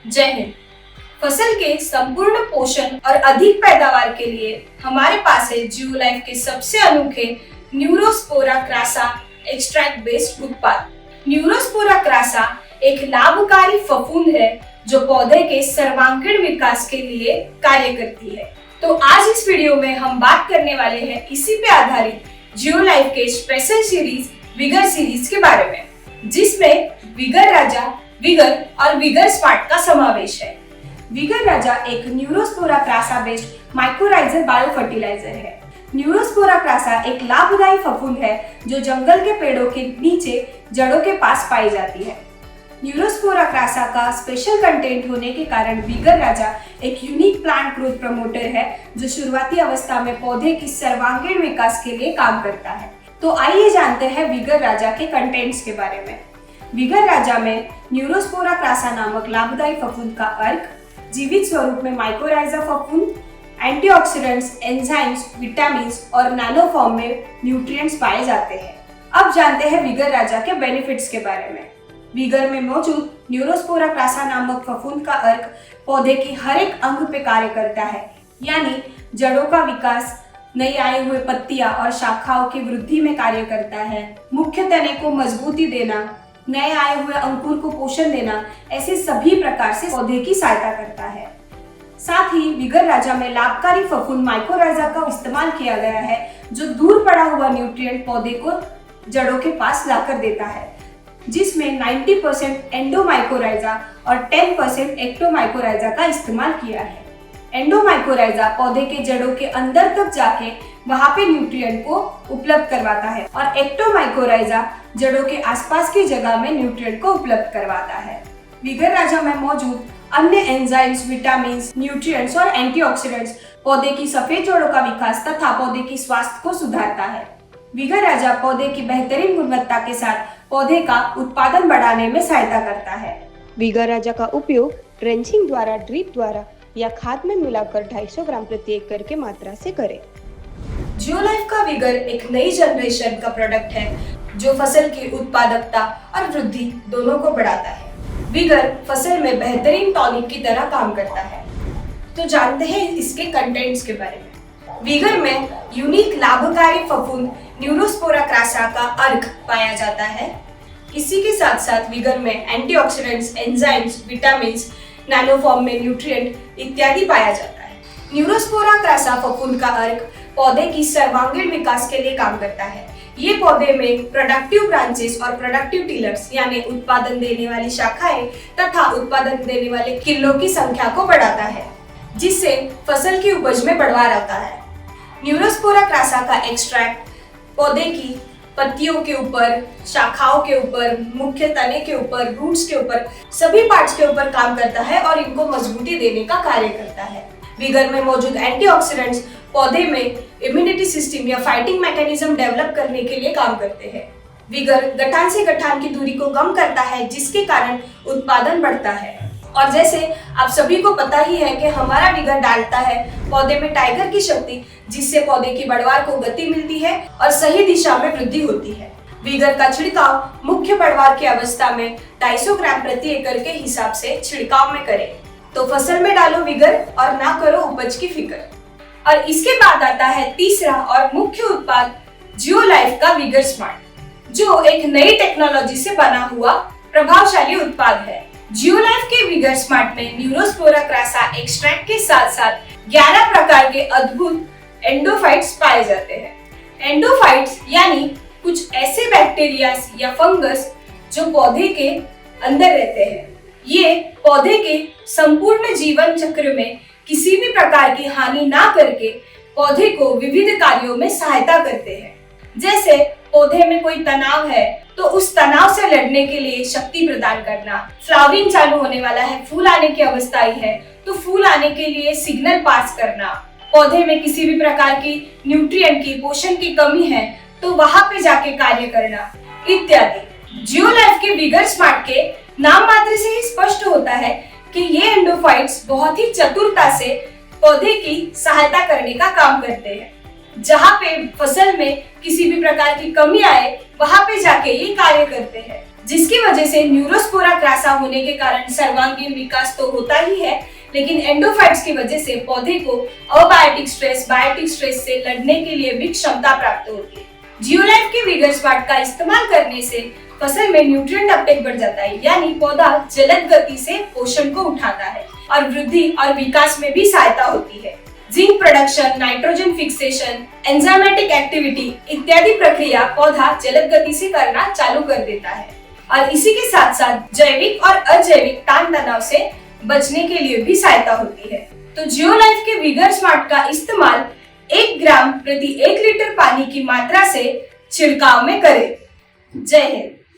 जय हिंद। फसल के संपूर्ण पोषण और अधिक पैदावार के लिए हमारे पास है जियोलाइफ के सबसे अनोखे न्यूरोस्पोरा क्रासा एक्सट्रैक्ट बेस्ड उत्पाद। न्यूरोस्पोरा क्रासा एक लाभकारी फफूंद है जो पौधे के सर्वांगीण विकास के लिए कार्य करती है। तो आज इस वीडियो में हम बात करने वाले हैं इसी पे आधारित जियोलाइफ के स्पेशल सीरीज विगर सीरीज के बारे में, जिसमें विगर राजा, विगर और विगर स्मार्ट का समावेश है। विगर राजा एक Neurospora crassa based माइक्रोराइजर bio fertiliser है। न्यूरोस्पोरा क्रासा एक लाभदायी फफूंद है जो जंगल के पेड़ों के नीचे जड़ों के पास पाई जाती है। न्यूरोस्पोरा क्रासा का स्पेशल कंटेंट होने के कारण विगर राजा एक यूनिक प्लांट ग्रोथ प्रमोटर है जो शुरुआती अवस्था में पौधे की सर्वांगीण विकास के लिए काम करता है। तो आइए जानते हैं विगर राजा के कंटेंट्स के बारे में। विगर राजा में न्यूरोस्पोरा क्रासा नामक लाभदायी फफूंद का अर्क, जीवित स्वरूप में माइक्रोराइजा फफूंद, एंटीऑक्सीडेंट्स, एंजाइम्स, विटामिन्स और नैनो फॉर्म में न्यूट्रिएंट्स पाए जाते हैं। अब जानते हैं विगर राजा के बेनिफिट्स के बारे में। विगर में मौजूद न्यूरोस्पोरा क्रासा नामक फफूंद का अर्क पौधे की हर एक अंग पे कार्य करता है, यानी जड़ों का विकास, नई आए हुए पत्तियां और शाखाओं की वृद्धि में कार्य करता है, मुख्य तने को मजबूती देना, नए आए हुए अंकुर को पोषण देना, ऐसे सभी प्रकार से पौधे की सहायता करता है। साथ ही विगर राजा में लाभकारी फफूंद माइक्रोराइजा का इस्तेमाल किया गया है जो दूर पड़ा हुआ न्यूट्रिएंट पौधे को जड़ों के पास लाकर देता है, जिसमें 90% एंडोमाइक्रोराइजा और 10% एक्टोमाइक्रोराइजा का इस्तेमाल किया है। एंडोमाइक्रोराइजा पौधे के जड़ों के अंदर तक जाके वहां पे न्यूट्रिएंट को उपलब्ध करवाता है और एक्टोमाइक्रोराइजा जड़ों के आसपास की जगह में न्यूट्रिएंट को उपलब्ध करवाता है। विगर राजा में मौजूद अन्य एंजाइम्स, विटामिन्स, न्यूट्रिएंट्स और एंटीऑक्सीडेंट्स पौधे की सफेद जड़ों का विकास तथा पौधे की स्वास्थ्य को सुधारता है। विगर राजा पौधे की बेहतरीन गुणवत्ता के साथ पौधे का उत्पादन बढ़ाने में सहायता करता है। विगर राजा का उपयोग ट्रेंचिंग द्वारा, ड्रिप द्वारा या खाद में मिलाकर 250 ग्राम प्रति एकड़ के मात्रा से करें। जियोलाइफ का विगर एक नई जनरेशन का प्रोडक्ट है जो फसल की उत्पादकता और वृद्धि दोनों को बढ़ाता है। विगर फसल में बेहतरीन टॉनिक की तरह काम करता है। तो जानते हैं इसके कंटेंट्स के बारे में। विगर में यूनिक लाभकारी फफूंद न्यूरोस्पोरा क्रासा का अर्क पाया जाता है। इसी के साथ साथ विगर में antioxidants, enzymes, vitamins, nano form में न्यूट्रिएंट इत्यादि पाया जाता है। न्यूरोस्पोरा क्रासा फफूंद का अर्क पौधे की सर्वांगीण विकास के लिए काम करता है। ये पौधे में प्रोडक्टिव ब्रांचेस और प्रोडक्टिव टिलर्स यानी उत्पादन देने वाली शाखाएं तथा उत्पादन देने वाले किल्लों की संख्या को बढ़ाता है, जिससे फसल की उपज में बढ़ावा आता है। न्यूरोस्पोरा क्रासा का एक्सट्रैक्ट पौधे की पत्तियों के ऊपर, शाखाओं के ऊपर, मुख्य तने के ऊपर, रूट्स के ऊपर, सभी पार्ट्स के ऊपर काम करता है और इनको मजबूती देने का कार्य करता है। विगर में मौजूद एंटीऑक्सीडेंट्स पौधे में इम्यूनिटी सिस्टम या फाइटिंग मैकेनिज्म डेवलप करने के लिए काम करते हैं। विगर गठान से गठान की दूरी को कम करता है, जिसके कारण उत्पादन बढ़ता है। और जैसे आप सभी को पता ही है कि हमारा विगर डालता है पौधे में टाइगर की शक्ति, जिससे पौधे की बढ़वार को गति मिलती है और सही दिशा में वृद्धि होती है। विगर का छिड़काव मुख्य बढ़वार की अवस्था में 250 ग्राम प्रति एकड़ के हिसाब से छिड़काव में करें। तो फसल में डालो विगर और ना करो उपज की फिक्र। और इसके बाद आता है तीसरा और मुख्य उत्पाद जियोलाइफ का विगर स्मार्ट, जो एक नई टेक्नोलॉजी से बना हुआ प्रभावशाली उत्पाद है। जियोलाइफ के विगर स्मार्ट में न्यूरोस्पोरा क्रासा एक्सट्रैक्ट के साथ साथ 11 प्रकार के अद्भुत एंडोफाइट्स पाए जाते हैं। एंडोफाइट्स यानी कुछ ऐसे बैक्टीरिया या फंगस जो पौधे के अंदर रहते हैं। ये पौधे के संपूर्ण जीवन चक्र में किसी भी प्रकार की हानि ना करके पौधे को विविध कार्यों में सहायता करते हैं। जैसे पौधे में कोई तनाव है तो उस तनाव से लड़ने के लिए शक्ति प्रदान करना, फ्लावरिंग चालू होने वाला है, फूल आने की अवस्था आई है तो फूल आने के लिए सिग्नल पास करना, पौधे में किसी भी प्रकार की न्यूट्रिएंट की, पोषण की कमी है तो वहां पे जाके कार्य करना इत्यादि। जियोलाइफ के विगर स्मार्ट के नाम मात्र से ही स्पष्ट होता है कि ये एंडोफाइट्स बहुत ही चतुरता से पौधे की सहायता करने का काम करते हैं। जहाँ पे फसल में किसी भी प्रकार की कमी आए वहां पे जाके ये कार्य करते हैं। जिसकी वजह से न्यूरोस्पोरा क्रासा होने के कारण सर्वांगीण विकास तो होता ही है, लेकिन एंडोफाइट्स की वजह से पौधे को अबायोटिक स्ट्रेस, बायोटिक स्ट्रेस से लड़ने के लिए भी क्षमता प्राप्त होती है। जियोलाइफ के विगर स्मार्ट का इस्तेमाल करने से फसल में न्यूट्रिएंट अपटेक बढ़ जाता है, यानी पौधा जलद गति से पोषण को उठाता है और वृद्धि और विकास में भी सहायता होती है। Zinc production, nitrogen fixation, enzymatic activity इत्यादि प्रक्रिया पौधा जलद गति से करना चालू कर देता है और इसी के साथ साथ जैविक और अजैविक तान तनाव से बचने के लिए भी सहायता होती है। तो जियोलाइफ के विगर स्मार्ट का इस्तेमाल 1 ग्राम प्रति 1 लीटर पानी की मात्रा से छिड़काव में करें। जय हिंद।